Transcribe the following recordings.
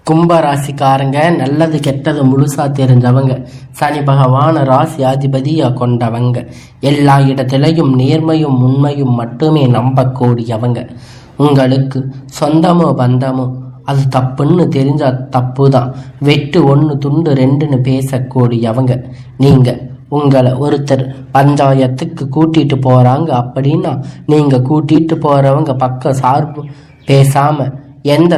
கும்பராசிக்காரங்க நல்லது கெட்டது முழுசா தெரிஞ்சவங்க. சனி பகவான ராசி அதிபதியா கொண்டவங்க. எல்லா இடத்திலையும் நேர்மையும் உண்மையும் மட்டுமே நம்பக்கூடியவங்க. உங்களுக்கு சொந்தமோ பந்தமோ அது தப்புன்னு தெரிஞ்சா தப்பு தான். வெட்டு ஒன்று துண்டு ரெண்டுன்னு பேசக்கூடியவங்க. நீங்க உங்களை ஒருத்தர் பஞ்சாயத்துக்கு கூட்டிட்டு போறாங்க அப்படின்னா நீங்க கூட்டிட்டு போறவங்க பக்கம் சார்பு பேசாம எந்த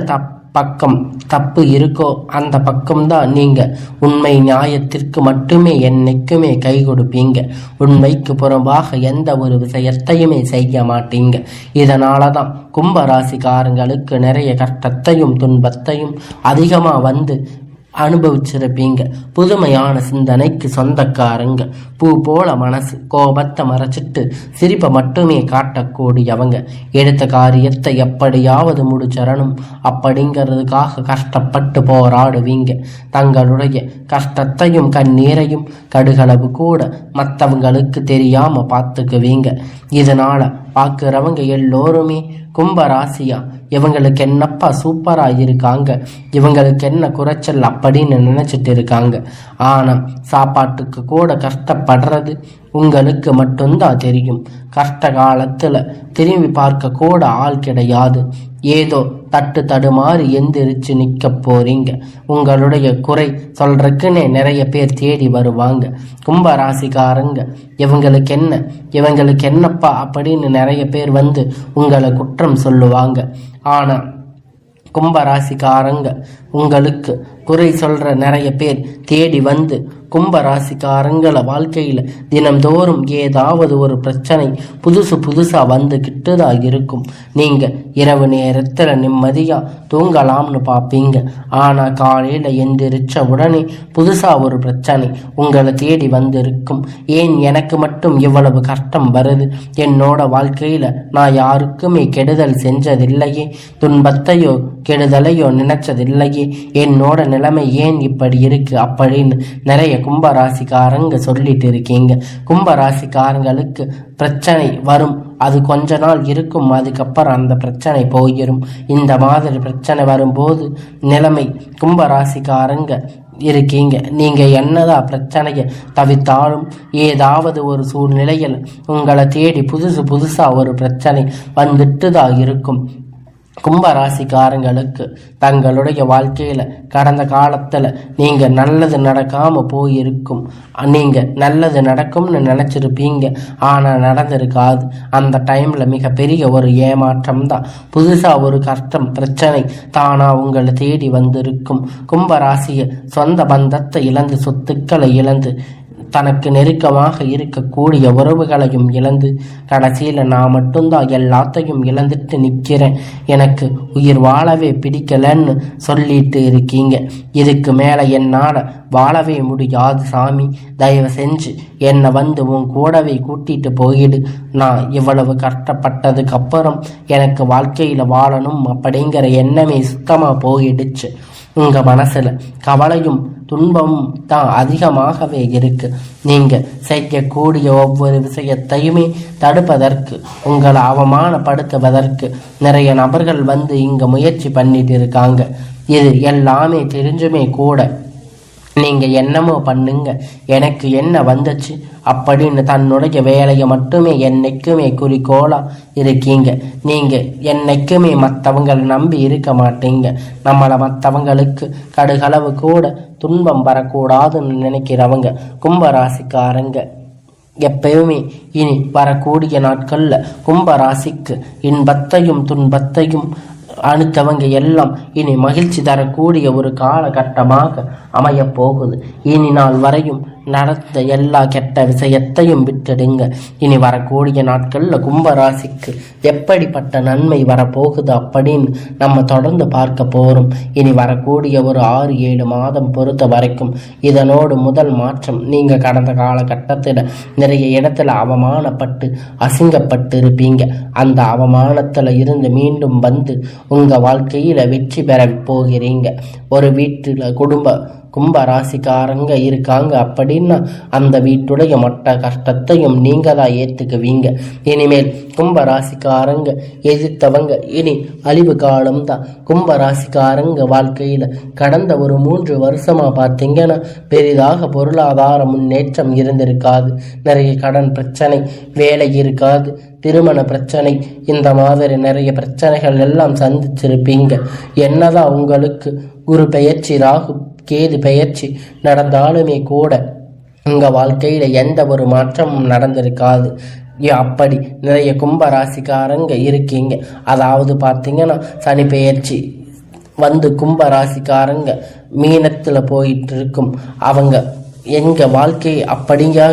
பக்கம் தப்பு இருக்கோ அந்த பக்கம்தான் நீங்க உண்மை நியாயத்திற்கு மட்டுமே என்னைக்குமே கை கொடுப்பீங்க. உண்மைக்கு புறம்பாக எந்த ஒரு விஷயத்தையுமே செய்ய மாட்டீங்க. இதனாலதான் கும்பராசிக்காரங்களுக்கு நிறைய கஷ்டத்தையும் துன்பத்தையும் அதிகமா வந்து அனுபவிச்சிருப்பீங்க. புதுமையான சிந்தனைக்கு சொந்தக்காரங்க. பூ போல மனசு, கோபத்தை மறைச்சிட்டு சிரிப்பை மட்டுமே காட்டக்கூடியவங்க. எடுத்த காரியத்தை எப்படியாவது முடிச்சிடணும் அப்படிங்கிறதுக்காக கஷ்டப்பட்டு போராடுவீங்க. தங்களுடைய கஷ்டத்தையும் கண்ணீரையும் கடுகளவு கூட மற்றவங்களுக்கு தெரியாம பார்த்துக்குவீங்க. இதனால பார்க்குறவங்க எல்லோருமே கும்பராசியா இவங்களுக்கு என்னப்பா சூப்பரா இருக்காங்க, இவங்களுக்கு என்ன குறைச்சல் அப்படின்னு நினைச்சிட்டு இருக்காங்க. ஆனா சாப்பாட்டுக்கு கூட கஷ்டப்படுறது உங்களுக்கு மட்டும்தான் தெரியும். கஷ்ட காலத்துல திரும்பி பார்க்க கூட ஆள் கிடையாது. ஏதோ தட்டு தடுமாறி எந்திரிச்சு நிக்க போறீங்க. உங்களுடைய குறை சொல்றதுக்குன்னே நிறைய பேர் தேடி வருவாங்க. கும்பராசிக்காரங்க இவங்களுக்கு என்னப்பா அப்படின்னு நிறைய பேர் வந்து உங்களை குற்றம் சொல்லுவாங்க. ஆனா கும்பராசிக்காரங்க உங்களுக்கு குறை சொல்ற நிறைய பேர் தேடி வந்து கும்பராசிக்காரங்கள வாழ்க்கையில தினம்தோறும் ஏதாவது ஒரு பிரச்சனை புதுசா வந்துகிட்டுதா இருக்கும். நீங்க இரவு நேரத்துல நிம்மதியா தூங்கலாம்னு பார்ப்பீங்க. ஆனா காலையில எந்திரிச்ச உடனே புதுசா ஒரு பிரச்சனை உங்களை தேடி வந்திருக்கும். ஏன் எனக்கு மட்டும் இவ்வளவு கஷ்டம் வருது? என்னோட வாழ்க்கையில நான் யாருக்குமே கெடுதல் செஞ்சதில்லையே, துன்பத்தையோ கெடுதலையோ நினைச்சதில்லையே, என்னோட நிலைமை ஏன் இப்படி இருக்கு அப்படின்னு நிறைய கும்பராசிக்காரங்க சொல்லிட்டு இருக்கீங்க. கும்பராசிக்காரங்களுக்கு பிரச்சனை வரும், அது கொஞ்ச நாள் இருக்கும், அதுக்கப்புறம் அந்த பிரச்சனை போயிடும். இந்த மாதிரி பிரச்சனை வரும்போது நிலைமை கும்பராசிக்காரங்க இருக்கீங்க. நீங்க என்னதான் பிரச்சனையை தவிர்த்தாலும் ஏதாவது ஒரு சூழ்நிலையில் உங்களை தேடி புதுசா ஒரு பிரச்சனை வந்துட்டு தான் இருக்கும். கும்பராசிக்காரங்களுக்கு தங்களுடைய வாழ்க்கையில கடந்த காலத்துல நீங்க நல்லது நடக்காம போயிருக்கும். நீங்க நல்லது நடக்கும்னு நினைச்சிருப்பீங்க, ஆனா நடந்திருக்காது. அந்த டைம்ல மிகப்பெரிய ஒரு ஏமாற்றம் தான். புதுசா ஒரு கஷ்டம் பிரச்சனை தானா உங்களை தேடி வந்திருக்கும். கும்பராசிய சொந்த பந்தத்தை இழந்து, சொத்துக்களை இழந்து, தனக்கு நெருக்கமாக இருக்கக்கூடிய உறவுகளையும் இழந்து, கடைசியில் நான் மட்டும்தான் எல்லாத்தையும் இழந்துட்டு நிற்கிறேன், எனக்கு உயிர் வாழவே பிடிக்கலன்னு சொல்லிட்டு இருக்கீங்க. இதுக்கு மேலே என்னால் வாழவே முடியாது சாமி, தயவு செஞ்சு என்னை வந்து உன் கூடவே கூட்டிட்டு போயிடு. நான் இவ்வளவு கஷ்டப்பட்டதுக்கு அப்புறம் எனக்கு வாழ்க்கையில் வாழணும் அப்படிங்கிற எண்ணமே சுத்தமாக போயிடுச்சு. உங்க மனசுல கவலையும் துன்பமும் தான் அதிகமாகவே இருக்கு. நீங்க செய்யக்கூடிய ஒவ்வொரு விஷயத்தையுமே தடுப்பதற்கு, உங்களை அவமானப்படுத்துவதற்கு நிறைய நபர்கள் வந்து இங்க முயற்சி பண்ணிட்டு இருக்காங்க. இது எல்லாமே தெரிஞ்சுமே கூட நீங்க என்னமோ பண்ணுங்க, எனக்கு என்ன வந்துச்சு அப்படின்னு தன்னுடைய வேலையை மட்டுமே என்னைக்குமே குறிக்கோளா இருக்கீங்க. நீங்க என்னைக்குமே மற்றவங்களை நம்பி இருக்க மாட்டீங்க. நம்மளை மற்றவங்களுக்கு கடுகளவு கூட துன்பம் வரக்கூடாதுன்னு நினைக்கிறவங்க கும்பராசிக்காரங்க எப்பயுமே இனி வரக்கூடிய நாட்கள்ல கும்பராசிக்கு இன்பத்தையும் துன்பத்தையும் அடுத்தவங்க எல்லாம் இனி மகிழ்ச்சி தரக்கூடிய ஒரு காலகட்டமாக அமைய போகுது. இனி நாள் வரையும் நடந்த எல்லா கெட்ட விஷயத்தையும் விட்டுடுங்க. இனி வரக்கூடிய நாட்கள்ல கும்பராசிக்கு எப்படிப்பட்ட நன்மை வரப்போகுது அப்படின்னு நம்ம தொடர்ந்து பார்க்க போறோம். இனி வரக்கூடிய ஒரு 6-7 மாதம் பொறுத்த வரைக்கும் இதனோடு முதல் மாற்றம், நீங்க கடந்த காலகட்டத்தில் நிறைய இடத்துல அவமானப்பட்டு அசிங்கப்பட்டு இருப்பீங்க. அந்த அவமானத்துல இருந்து மீண்டும் வந்து உங்க வாழ்க்கையில வெற்றி பெற போகிறீங்க. ஒரு வீட்டுல கும்பராசிக்காரங்க இருக்காங்க அப்படின்னு அப்படின்னா அந்த வீட்டுடைய மொத்த கஷ்டத்தையும் நீங்க தான் ஏற்றுக்குவீங்க. இனிமேல் கும்பராசிக்காரங்க எதிர்த்தவங்க இனி அழிவு காலம்தான். கும்பராசிக்காரங்க வாழ்க்கையில் கடந்த ஒரு 3 வருஷமா பார்த்தீங்கன்னா பெரிதாக பொருளாதார முன்னேற்றம் இருந்திருக்காது. நிறைய கடன் பிரச்சனை, வேலை இருக்காது, திருமண பிரச்சனை, இந்த மாதிரி நிறைய பிரச்சனைகள் எல்லாம் சந்திச்சிருப்பீங்க. என்னதான் உங்களுக்கு குரு பெயர்ச்சி, ராகு கேது பெயர்ச்சி நடந்தாலுமே கூட உங்கள் வாழ்க்கையில் எந்த ஒரு மாற்றமும் நடந்திருக்காது. அப்படி நிறைய கும்பராசிக்காரங்க இருக்கீங்க. அதாவது பார்த்தீங்கன்னா சனி பெயர்ச்சி வந்து கும்பராசிக்காரங்க மீனத்தில் போயிட்டு இருக்கும். அவங்க எங்கள் வாழ்க்கை அப்படியா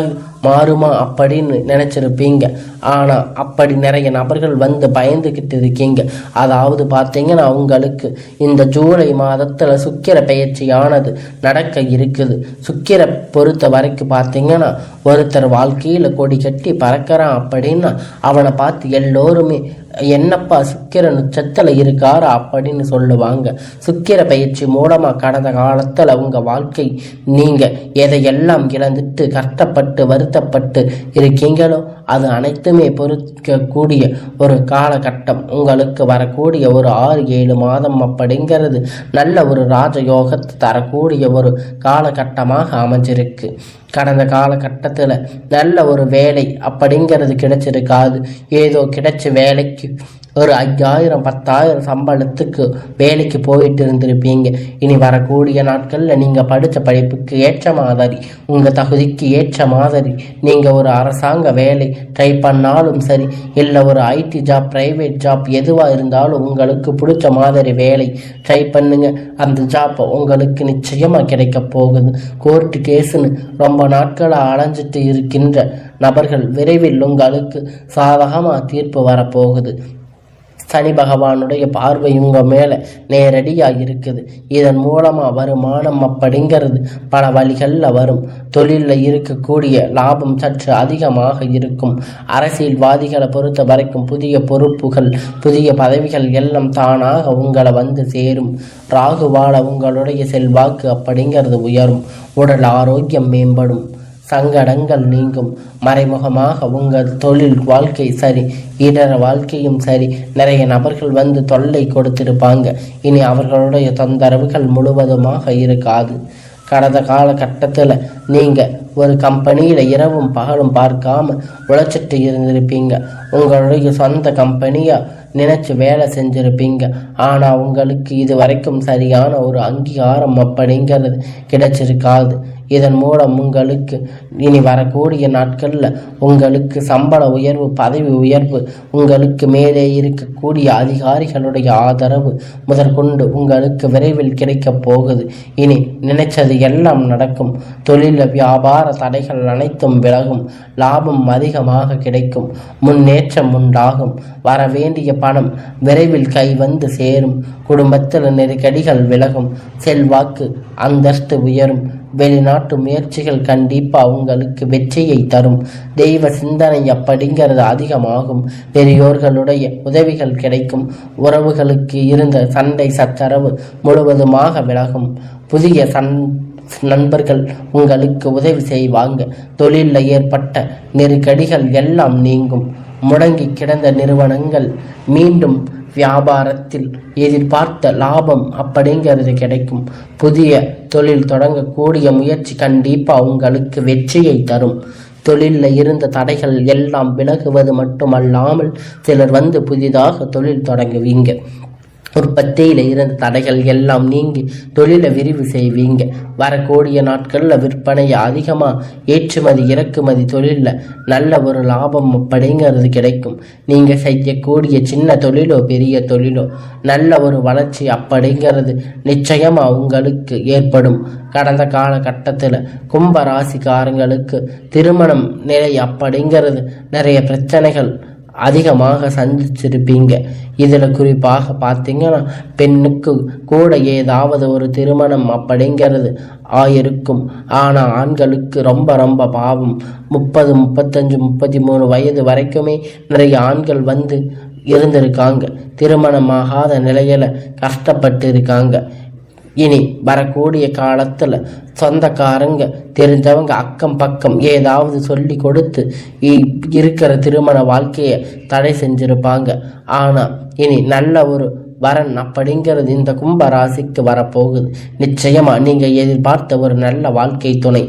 மாறுமா அப்படின்னு நினச்சிருப்பீங்க. ஆனால் அப்படி நிறைய நபர்கள் வந்து பயந்துக்கிட்டு இருக்கீங்க. அதாவது பார்த்தீங்கன்னா அவங்களுக்கு இந்த ஜூலை மாதத்தில் சுக்கிர பெயர்ச்சியானது நடக்க இருக்குது. சுக்கிர பொறுத்த வரைக்கும் பார்த்தீங்கன்னா ஒருத்தர் வாழ்க்கையில் கொடி கட்டி பறக்கிறான் அப்படின்னா அவனை பார்த்து எல்லோருமே என்னப்பா சுக்கிர நட்சத்திரத்தில் இருக்காரா அப்படின்னு சொல்லுவாங்க. சுக்கிர பயிற்சி மூலமாக கடந்த காலத்தில் உங்கள் வாழ்க்கை நீங்கள் எதையெல்லாம் இழந்துட்டு கஷ்டப்பட்டு வருத்தப்பட்டு இருக்கீங்களோ அது அனைத்துமே பொறுக்கக்கூடிய ஒரு காலகட்டம். உங்களுக்கு வரக்கூடிய ஒரு 6-7 மாதம் அப்படிங்கிறது நல்ல ஒரு ராஜயோகத்தை தரக்கூடிய ஒரு காலகட்டமாக அமைஞ்சிருக்கு. கடந்த காலகட்டத்தில் நல்ல ஒரு வேலை அப்படிங்கிறது கிடைச்சிருக்காது. ஏதோ கிடைச்ச வேலைக்கு ஒரு 5000 10,000 சம்பளத்துக்கு வேலைக்கு போயிட்டு இருந்திருப்பீங்க. இனி வரக்கூடிய நாட்களில் நீங்கள் படித்த படிப்புக்கு ஏற்ற மாதிரி, உங்கள் தகுதிக்கு ஏற்ற மாதிரி நீங்கள் ஒரு அரசாங்க வேலை ட்ரை பண்ணாலும் சரி, இல்லை ஒரு ஐடி ஜாப், ப்ரைவேட் ஜாப் எதுவாக இருந்தாலும் உங்களுக்கு பிடிச்ச மாதிரி வேலை ட்ரை பண்ணுங்க. அந்த ஜாப் உங்களுக்கு நிச்சயமாக கிடைக்க போகுது. கோர்ட்டு கேஸுன்னு ரொம்ப நாட்களாக அலைஞ்சிட்டு இருக்கின்ற நபர்கள் விரைவில் உங்களுக்கு சாதகமாக தீர்ப்பு வரப்போகுது. சனி பகவானுடைய பார்வை உங்கள் மேலே நேரடியாக இருக்குது. இதன் மூலமாக வருமானம் அப்படிங்கிறது பல வழிகளில் வரும். தொழிலில் இருக்கக்கூடிய லாபம் சற்று அதிகமாக இருக்கும். அரசியல்வாதிகளை பொறுத்த வரைக்கும் புதிய பொறுப்புகள், புதிய பதவிகள் எல்லாம் தானாக உங்களை வந்து சேரும். ராகுவால உங்களுடைய செல்வாக்கு அப்படிங்கிறது உயரும். உடல் ஆரோக்கியம் மேம்படும். சங்கடங்கள் நீங்கும். மறைமுகமாக உங்கள் தொழில் வாழ்க்கை சரி, இதர வாழ்க்கையும் சரி, நிறைய நபர்கள் வந்து தொல்லை கொடுத்திருப்பாங்க. இனி அவர்களுடைய தொந்தரவுகள் முழுவதுமாக இருக்காது. கடந்த காலகட்டத்தில் நீங்கள் ஒரு கம்பெனியில் இரவும் பகலும் பார்க்காம உழைச்சிட்டு இருந்திருப்பீங்க. உங்களுடைய சொந்த கம்பெனியாக நினச்சி வேலை செஞ்சுருப்பீங்க. ஆனால் உங்களுக்கு இது வரைக்கும் சரியான ஒரு அங்கீகாரம் அப்படிங்கிறது கிடைச்சிருக்காது. இதன் மூலம் உங்களுக்கு இனி வரக்கூடிய நாட்களில் உங்களுக்கு சம்பள உயர்வு, பதவி உயர்வு, உங்களுக்கு மேலே இருக்கக்கூடிய அதிகாரிகளுடைய ஆதரவு முதற்கொண்டு உங்களுக்கு விரைவில் கிடைக்கப் போகுது. இனி நினைச்சது எல்லாம் நடக்கும். தொழில் வியாபார தடைகள் அனைத்தும் விலகும். லாபம் அதிகமாக கிடைக்கும். முன்னேற்றம் உண்டாகும். வரவேண்டிய பணம் விரைவில் கை வந்து சேரும். குடும்பத்தில் நெருக்கடிகள் விலகும். செல்வாக்கு அந்தஸ்து உயரும். வெளிநாட்டு முயற்சிகள் கண்டிப்பாக உங்களுக்கு வெற்றியை தரும். தெய்வ சிந்தனை அப்படிங்கிறது அதிகமாகும். பெரியோர்களுடைய உதவிகள் கிடைக்கும். உறவுகளுக்கு இருந்த சண்டை சச்சரவு முழுவதுமாக விலகும். புதிய நண்பர்கள் உங்களுக்கு உதவி செய்வாங்க. தொழிலில் ஏற்பட்ட நெருக்கடிகள் எல்லாம் நீங்கும். முடங்கி கிடந்த நிறுவனங்கள் மீண்டும் வியாபாரத்தில் எதிர்பார்த்த லாபம் அப்படிங்கிறது கிடைக்கும். புதிய தொழில் தொடங்கக்கூடிய முயற்சி கண்டிப்பாக உங்களுக்கு வெற்றியை தரும். தொழிலில் இருந்த தடைகள் எல்லாம் விலகுவது மட்டுமல்லாமல் சிலர் வந்து புதிதாக தொழில் தொடங்குவீங்க. உற்பத்தியில் இருந்த தடைகள் எல்லாம் நீங்கி தொழிலை விரிவு செய்வீங்க. வரக்கூடிய நாட்களில் விற்பனையை அதிகமாக ஏற்றுமதி இறக்குமதி தொழிலில் நல்ல ஒரு லாபம் அப்படிங்கிறது கிடைக்கும். நீங்கள் செய்யக்கூடிய சின்ன தொழிலோ பெரிய தொழிலோ நல்ல ஒரு வளர்ச்சி அப்படிங்கிறது நிச்சயமாக உங்களுக்கு ஏற்படும். கடந்த காலகட்டத்தில் கும்பராசிக்காரங்களுக்கு திருமணம் நிலை அப்படிங்கிறது நிறைய பிரச்சனைகள் அதிகமாக சந்திச்சிருப்பீங்க. இதில் குறிப்பாக பார்த்தீங்கன்னா பெண்ணுக்கு கூட ஏதாவது ஒரு திருமணம் அப்படிங்கிறது ஆயிருக்கும். ஆனால் ஆண்களுக்கு ரொம்ப பாவம். 30, 35, 33 வயது வரைக்குமே நிறைய ஆண்கள் வந்து இருந்திருக்காங்க. திருமணமாகாத நிலையில் கஷ்டப்பட்டு இருக்காங்க. இனி வரக்கூடிய காலத்தில் சொந்தக்காரங்க தெரிஞ்சவங்க அக்கம் பக்கம் ஏதாவது சொல்லி கொடுத்து இருக்கிற திருமண வாழ்க்கையை தடை செஞ்சிருப்பாங்க. ஆனால் இனி நல்ல ஒரு வரன் அப்படிங்கிறது இந்த கும்ப ராசிக்கு வரப்போகுது. நிச்சயமா நீங்க எதிர்பார்த்த ஒரு நல்ல வாழ்க்கை துணை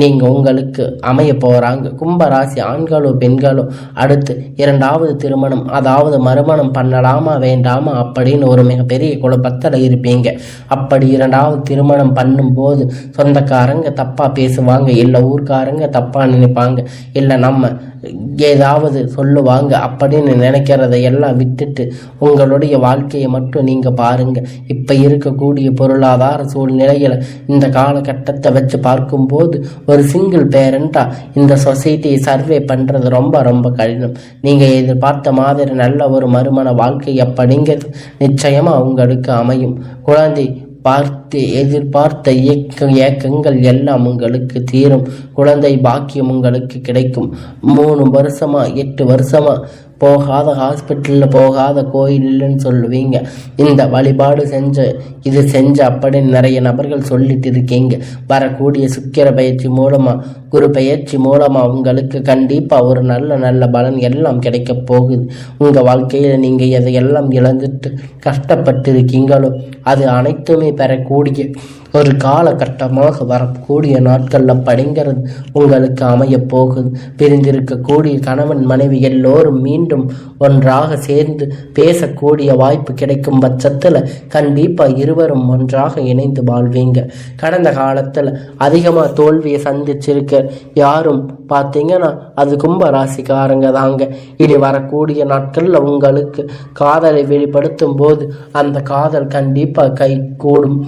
நீங்க உங்களுக்கு அமைய போறாங்க. கும்ப ராசி ஆண்களோ பெண்களோ அடுத்து இரண்டாவது திருமணம் அதாவது மறுமணம் பண்ணலாமா வேண்டாமா அப்படின்னு ஒரு மிகப்பெரிய குழப்பத்தில் இருப்பீங்க. அப்படி இரண்டாவது திருமணம் பண்ணும்போது சொந்தக்காரங்க தப்பா பேசுவாங்க, இல்லை ஊர்க்காரங்க தப்பா நினைப்பாங்க, இல்லை நம்ம ஏதாவது சொல்லுவாங்க அப்படின்னு நினைக்கிறத எல்லாம் விட்டுட்டு உங்களுடைய வாழ்க்கையை மட்டும் நீங்க பாருங்க. இப்ப இருக்கக்கூடிய பொருளாதார சூழ்நிலையில இந்த காலகட்டத்தை வச்சு பார்க்கும்போது ஒரு சிங்கிள் பேரண்டா இந்த சொசைட்டியை சர்வே பண்றது ரொம்ப ரொம்ப கடினம். நீங்க எதிர்பார்த்த மாதிரி நல்ல ஒரு மறுமண வாழ்க்கை அப்படிங்கிறது நிச்சயமா உங்களுக்கு அமையும். குழந்தை பார்த்து எதிர்பார்த்த ஏக்கங்கள் எல்லாம் உங்களுக்கு தீரும். குழந்தை பாக்கியம் உங்களுக்கு கிடைக்கும். 3 வருஷமா 8 வருஷமா போகாத ஹாஸ்பிட்டலில் போகாத கோயில் இல்லைன்னு சொல்லுவீங்க. இந்த வழிபாடு இது செஞ்ச அப்படின்னு நிறைய நபர்கள் சொல்லிட்டு இருக்கீங்க. வரக்கூடிய சுக்கிர பயிற்சி மூலமாக குரு பயிற்சி மூலமாக உங்களுக்கு கண்டிப்பாக ஒரு நல்ல நல்ல பலன் எல்லாம் கிடைக்க போகுது. உங்கள் வாழ்க்கையில் நீங்கள் எதையெல்லாம் இழந்துட்டு கஷ்டப்பட்டு இருக்கீங்களோ அது அனைத்துமே பெறக்கூடிய ஒரு காலகட்டமாக வரக்கூடிய நாட்களில் படிங்கிறது உங்களுக்கு அமைய போகுது. பிரிந்திருக்கக்கூடிய கணவன் மனைவி எல்லோரும் மீண்டும் ஒன்றாக சேர்ந்து பேசக்கூடிய வாய்ப்பு கிடைக்கும் பட்சத்தில் கண்டிப்பாக இருவரும் ஒன்றாக இணைந்து வாழ்வீங்க. கடந்த காலத்தில் அதிகமாக தோல்வியை சந்திச்சிருக்க யாரும் பார்த்தீங்கன்னா அது கும்ப ராசிக்காரங்க தாங்க. இனி வரக்கூடிய நாட்களில் உங்களுக்கு காதலை வெளிப்படுத்தும் போது அந்த காதல் கண்டிப்பாக கை கூடும்.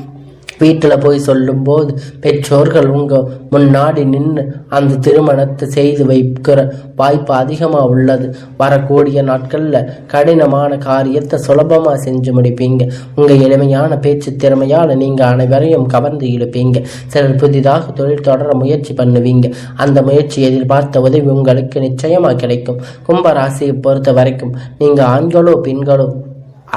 வீட்டில் போய் சொல்லும்போது பெற்றோர்கள் உங்கள் முன்னாடி நின்று அந்த திருமணத்தை செய்து வைக்கிற வாய்ப்பு அதிகமாக உள்ளது. வரக்கூடிய நாட்களில் கடினமான காரியத்தை சுலபமாக செஞ்சு முடிப்பீங்க. உங்கள் எளிமையான பேச்சு திறமையால் நீங்கள் அனைவரையும் கவர்ந்து இழுப்பீங்க. சிலர் புதிதாக தொழில் தொடர முயற்சி பண்ணுவீங்க. அந்த முயற்சி எதிர்பார்த்த உதவி உங்களுக்கு நிச்சயமாக கிடைக்கும். கும்பராசியை பொறுத்த வரைக்கும் நீங்கள் ஆண்களோ பெண்களோ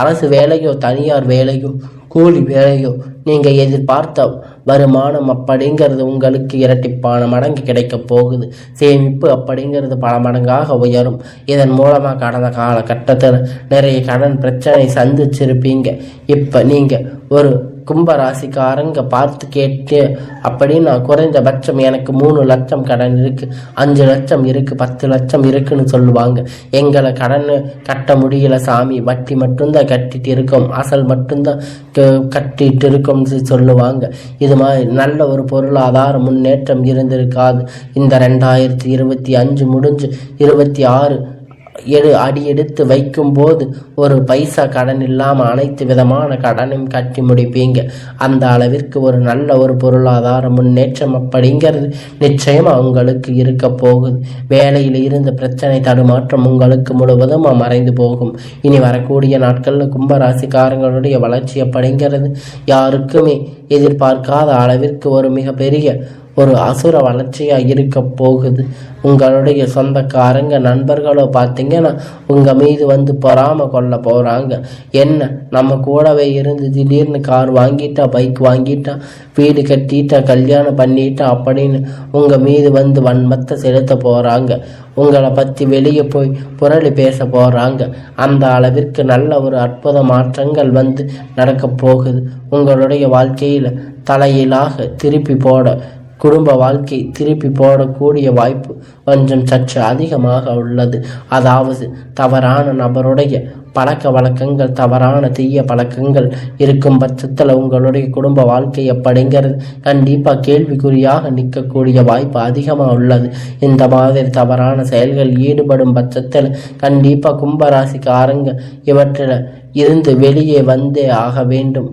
அரசு வேலையோ தனியார் வேலையோ கூலி வேலையோ நீங்கள் எதிர்பார்த்த வருமானம் அப்படிங்கிறது உங்களுக்கு இரட்டிப்பான மடங்கு கிடைக்க போகுது. சேமிப்பு அப்படிங்கிறது பல மடங்காக உயரும். இதன் மூலமாக கடந்த காலகட்டத்தில் நிறைய கடன் பிரச்சனை சந்திச்சிருப்பீங்க. இப்போ நீங்கள் ஒரு கும்பராசிக்காரங்க பார்த்து கேட்டு அப்படின்னா குறைந்தபட்சம் எனக்கு 3 லட்சம் கடன் இருக்கு, 5 லட்சம் இருக்கு, 10 லட்சம் இருக்குன்னு சொல்லுவாங்க. எங்களை கடன் கட்ட முடியல சாமி, வட்டி மட்டும்தான் கட்டிட்டு இருக்கோம், அசல் மட்டும்தான் கட்டிட்டு இருக்கோம்னு சொல்லுவாங்க. இது மாதிரி நல்ல ஒரு பொருளாதார முன்னேற்றம் இருந்திருக்காது. இந்த 2025 முடிஞ்சு 26 அடி எடுத்து வைக்கும் போது ஒரு பைசா கடன் இல்லாமல் அனைத்து விதமான கடனையும் கட்டி முடிப்பீங்க. அந்த அளவிற்கு ஒரு நல்ல ஒரு பொருளாதார முன்னேற்றம் அப்படிங்கிறது நிச்சயமாக உங்களுக்கு இருக்க போகுது. வேலையில் இருந்த பிரச்சனை தடுமாற்றம் உங்களுக்கு முழுவதும் மறைந்து போகும். இனி வரக்கூடிய நாட்களில் கும்பராசிக்காரங்களுடைய வளர்ச்சி அப்படிங்கிறது யாருக்குமே எதிர்பார்க்காத அளவிற்கு ஒரு மிகப்பெரிய ஒரு அசுர வளர்ச்சியாக இருக்க போகுது. உங்களுடைய சொந்தக்காரங்க நண்பர்களோ பார்த்தீங்கன்னா உங்கள் மீது வந்து பொறாம கொள்ள போகிறாங்க. என்ன நம்ம கூடவே இருந்து திடீர்னு கார் வாங்கிட்டா, பைக் வாங்கிட்டா, வீடு கட்டிட்டா, கல்யாணம் பண்ணிட்டா அப்படின்னு உங்கள் மீது வந்து வன்மத்தை செலுத்த போகிறாங்க. உங்களை பற்றி வெளியே போய் புரளி பேச போகிறாங்க. அந்த அளவிற்கு நல்ல ஒரு அற்புத மாற்றங்கள் வந்து நடக்க போகுது. உங்களுடைய வாழ்க்கையில் தலையிலாக திருப்பி போட குடும்ப வாழ்க்கை திருப்பி போடக்கூடிய வாய்ப்பு கொஞ்சம் சற்று அதிகமாக உள்ளது. அதாவது தவறான நபருடைய பழக்க வழக்கங்கள், தவறான தீய பழக்கங்கள் இருக்கும் பட்சத்தில் உங்களுடைய குடும்ப வாழ்க்கை அப்படிங்கிறது கண்டிப்பாக கேள்விக்குறியாக நிற்கக்கூடிய வாய்ப்பு அதிகமாக உள்ளது. இந்த மாதிரி தவறான செயல்கள் ஈடுபடும் பட்சத்தில் கண்டிப்பாக கும்பராசிக்காரங்க இவற்றில் இருந்து வெளியே வந்தே ஆக வேண்டும்.